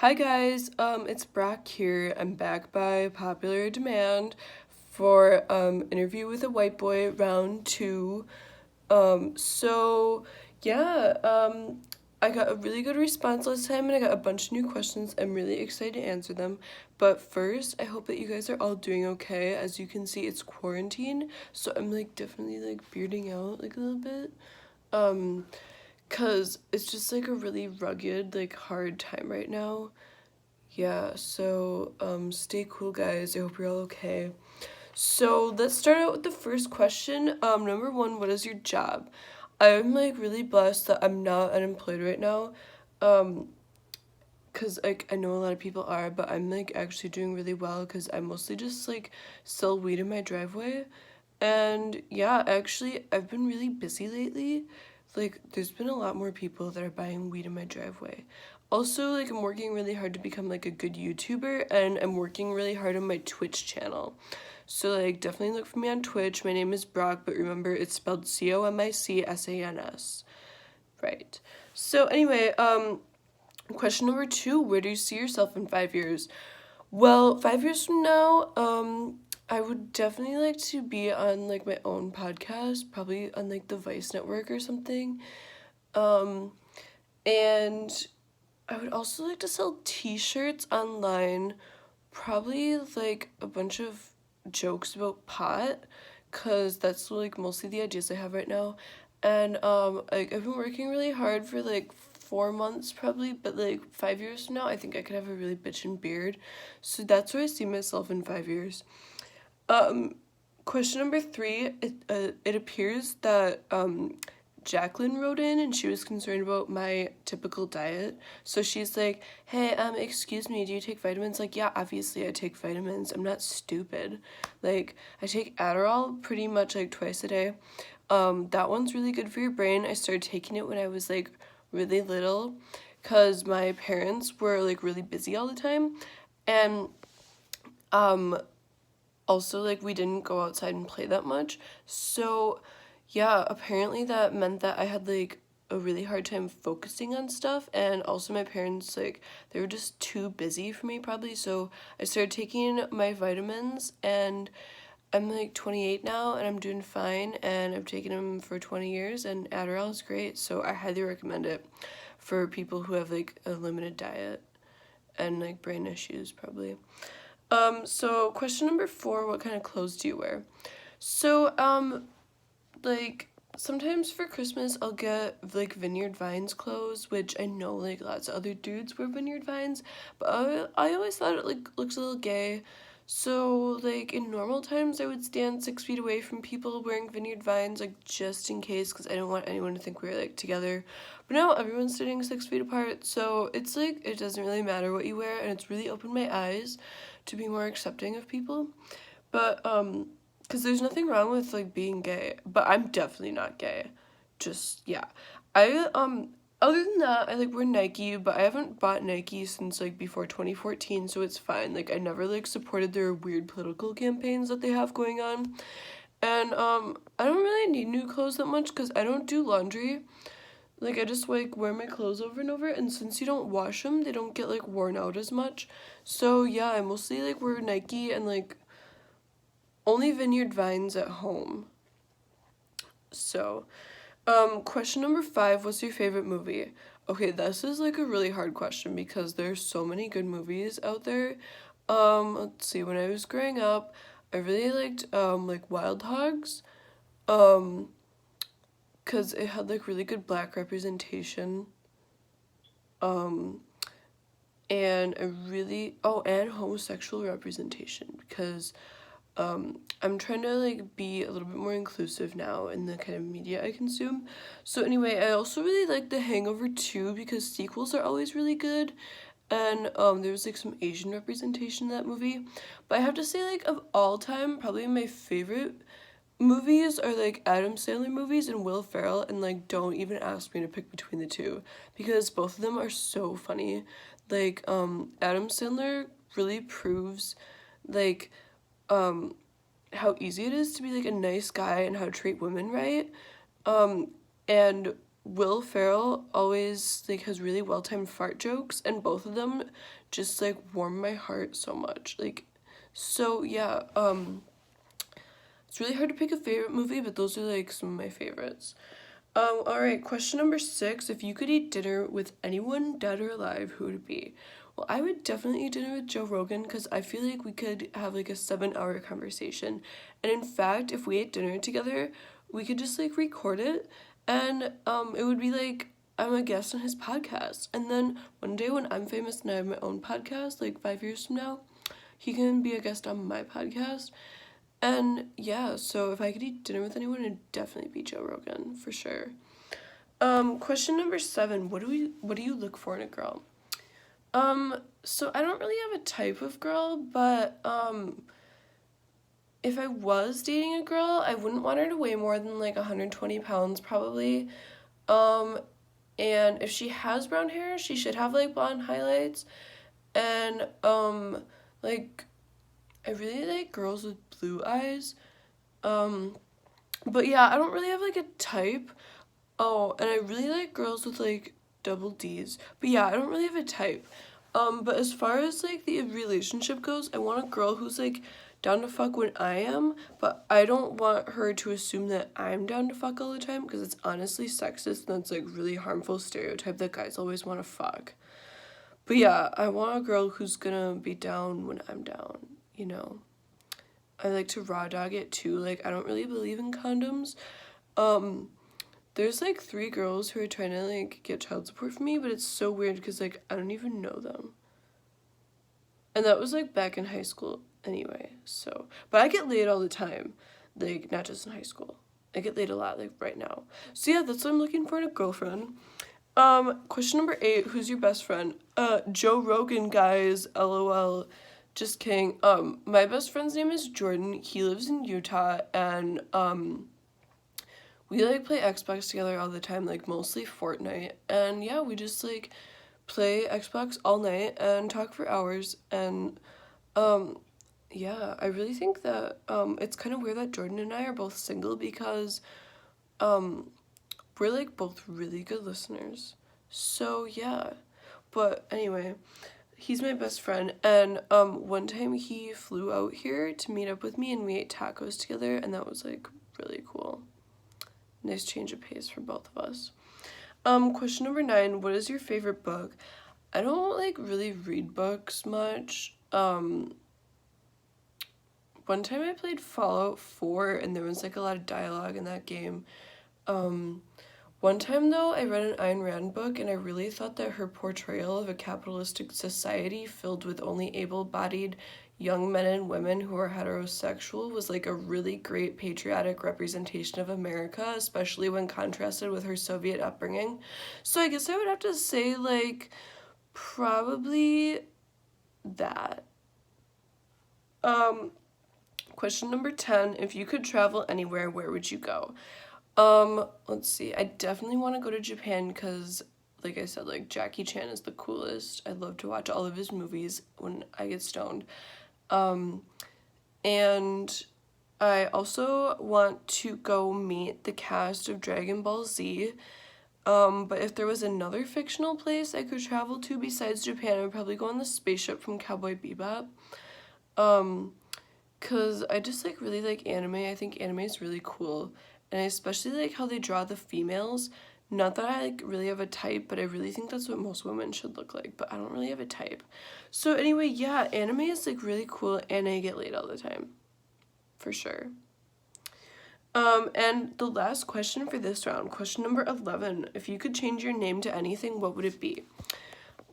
Hi guys, it's Brock here. I'm back by popular demand for interview with a white boy round two. So yeah, I got a really good response last time and I got a bunch of new questions. I'm really excited to answer them. But first, I hope that you guys are all doing okay. As you can see, it's quarantine, so I'm definitely bearding out a little bit. Um, cause it's just a really rugged, hard time right now. Yeah, so stay cool guys. I hope you're all okay. So let's start out with the first question. Number one, what is your job? I'm really blessed that I'm not unemployed right now. Um, cause I know a lot of people are, but I'm actually doing really well because I mostly just sell weed in my driveway. And yeah, actually I've been really busy lately. There's been a lot more people that are buying weed in my driveway. Also, I'm working really hard to become a good YouTuber, and I'm working really hard on my Twitch channel. So definitely look for me on Twitch. My name is Brock, but remember it's spelled COMICSANS. Right. So anyway, question number two, where do you see yourself in 5 years? Well, 5 years from now, I would definitely like to be on my own podcast, probably on the Vice Network or something. Um, and I would also like to sell t-shirts online, probably a bunch of jokes about pot, cause that's mostly the ideas I have right now. And I've been working really hard for 4 months probably, but 5 years from now I think I could have a really bitchin' beard. So that's where I see myself in 5 years. Um, question number three, it appears that Jacqueline wrote in and she was concerned about my typical diet. So she's like, hey, excuse me, do you take vitamins? Yeah, obviously I take vitamins. I'm not stupid. I take Adderall pretty much twice a day. That one's really good for your brain. I started taking it when I was really little because my parents were really busy all the time. And um also we didn't go outside and play that much, so yeah, apparently that meant that I had a really hard time focusing on stuff, and also my parents they were just too busy for me probably, so I started taking my vitamins, and I'm 28 now and I'm doing fine, and I've taken them for 20 years, and Adderall is great, so I highly recommend it for people who have a limited diet and brain issues probably. So question number four, what kind of clothes do you wear? So, sometimes for Christmas I'll get Vineyard Vines clothes, which I know lots of other dudes wear Vineyard Vines, but I always thought it looks a little gay. So in normal times I would stand 6 feet away from people wearing Vineyard Vines, just in case, because I don't want anyone to think we're together. But now everyone's sitting 6 feet apart, so it's it doesn't really matter what you wear, and it's really opened my eyes to be more accepting of people. But because there's nothing wrong with being gay, but I'm definitely not gay. Just yeah. I other than that, I wear Nike, but I haven't bought Nike since before 2014, so it's fine. I never supported their weird political campaigns that they have going on. And I don't really need new clothes that much cuz I don't do laundry. I just wear my clothes over and over, and since you don't wash them, they don't get worn out as much. So yeah, I mostly wear Nike and only Vineyard Vines at home. So, question number five, what's your favorite movie? Okay, this is a really hard question because there's so many good movies out there. Let's see, when I was growing up, I really liked Wild Hogs. Cause it had really good black representation. Um, and I really and homosexual representation, because I'm trying to be a little bit more inclusive now in the kind of media I consume. So anyway, I also really like The Hangover 2 because sequels are always really good, and there was some Asian representation in that movie. But I have to say of all time, probably my favorite movies are Adam Sandler movies and Will Ferrell, and don't even ask me to pick between the two because both of them are so funny. Adam Sandler really proves um how easy it is to be a nice guy and how to treat women right. And Will Ferrell always like has really well-timed fart jokes, and both of them just like warm my heart so much. Like, so yeah, it's really hard to pick a favorite movie, but those are like some of my favorites. All right, question number 6. If you could eat dinner with anyone dead or alive, who would it be? Well, I would definitely eat dinner with Joe Rogan because I feel like we could have like a 7-hour conversation. And in fact, if we ate dinner together, we could just like record it, and it would be like I'm a guest on his podcast. And then one day when I'm famous and I have my own podcast, like 5 years from now, he can be a guest on my podcast. And yeah, so if I could eat dinner with anyone, it'd definitely be Joe Rogan for sure. Question number 7. What do you look for in a girl? So I don't really have a type of girl, but if I was dating a girl, I wouldn't want her to weigh more than like 120 pounds probably. And if she has brown hair, she should have like blonde highlights. And like I really like girls with blue eyes. But yeah, I don't really have like a type. Oh, and I really like girls with like double D's. But yeah, I don't really have a type. But as far as like the relationship goes, I want a girl who's like down to fuck when I am, but I don't want her to assume that I'm down to fuck all the time because it's honestly sexist and that's like really harmful stereotype that guys always want to fuck. But yeah, I want a girl who's gonna be down when I'm down, you know. I like to raw dog it too. Like, I don't really believe in condoms. There's like 3 girls who are trying to like get child support from me, but it's so weird because like I don't even know them. And that was like back in high school anyway. So, but I get laid all the time. Like, not just in high school. I get laid a lot like right now. So yeah, that's what I'm looking for in a girlfriend. Question number 8, who's your best friend? Joe Rogan, guys, LOL. Just kidding. My best friend's name is Jordan. He lives in Utah, and, we, like, play Xbox together all the time, like, mostly Fortnite, and, yeah, we just, like, play Xbox all night and talk for hours, and, yeah, I really think that, it's kind of weird that Jordan and I are both single because, we're, like, both really good listeners, so, yeah, but, anyway, he's my best friend, and one time he flew out here to meet up with me, and we ate tacos together, and that was like really cool. Nice change of pace for both of us. Question number 9, what is your favorite book? I don't like really read books much. One time I played Fallout 4, and there was like a lot of dialogue in that game. One time, though, I read an Ayn Rand book, and I really thought that her portrayal of a capitalistic society filled with only able-bodied young men and women who are heterosexual was, like, a really great patriotic representation of America, especially when contrasted with her Soviet upbringing. So I guess I would have to say, like, probably that. Question number 10, if you could travel anywhere, where would you go? Let's see. I definitely want to go to Japan because, like I said, like, Jackie Chan is the coolest. I'd love to watch all of his movies when I get stoned. And I also want to go meet the cast of Dragon Ball Z. But if there was another fictional place I could travel to besides Japan, I would probably go on the spaceship from Cowboy Bebop. Because I just, like, really like anime. I think anime is really cool. And I especially like how they draw the females. Not that I, like, really have a type, but I really think that's what most women should look like. But I don't really have a type. So anyway, yeah, anime is, like, really cool, and I get laid all the time. For sure. And the last question for this round, question number 11. If you could change your name to anything, what would it be?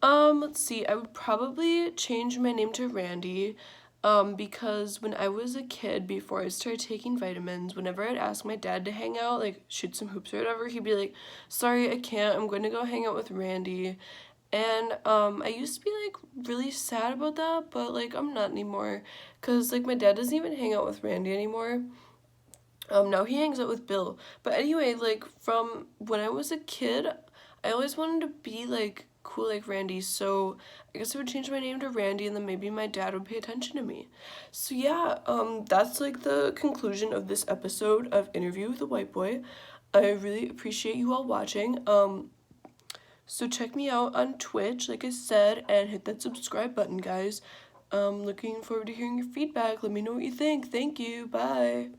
Let's see. I would probably change my name to Randy. Because when I was a kid, before I started taking vitamins, whenever I'd ask my dad to hang out, like, shoot some hoops or whatever, he'd be like, sorry, I can't, I'm going to go hang out with Randy. And, I used to be, like, really sad about that, but, like, I'm not anymore, because, like, my dad doesn't even hang out with Randy anymore. Now he hangs out with Bill. But anyway, like, from when I was a kid, I always wanted to be, like, cool like Randy, so I guess I would change my name to Randy, and then maybe my dad would pay attention to me. So yeah, that's, like, the conclusion of this episode of Interview with a White Boy. I really appreciate you all watching. So check me out on Twitch, like I said, and hit that subscribe button, guys. Looking forward to hearing your feedback. Let me know what you think. Thank you. Bye.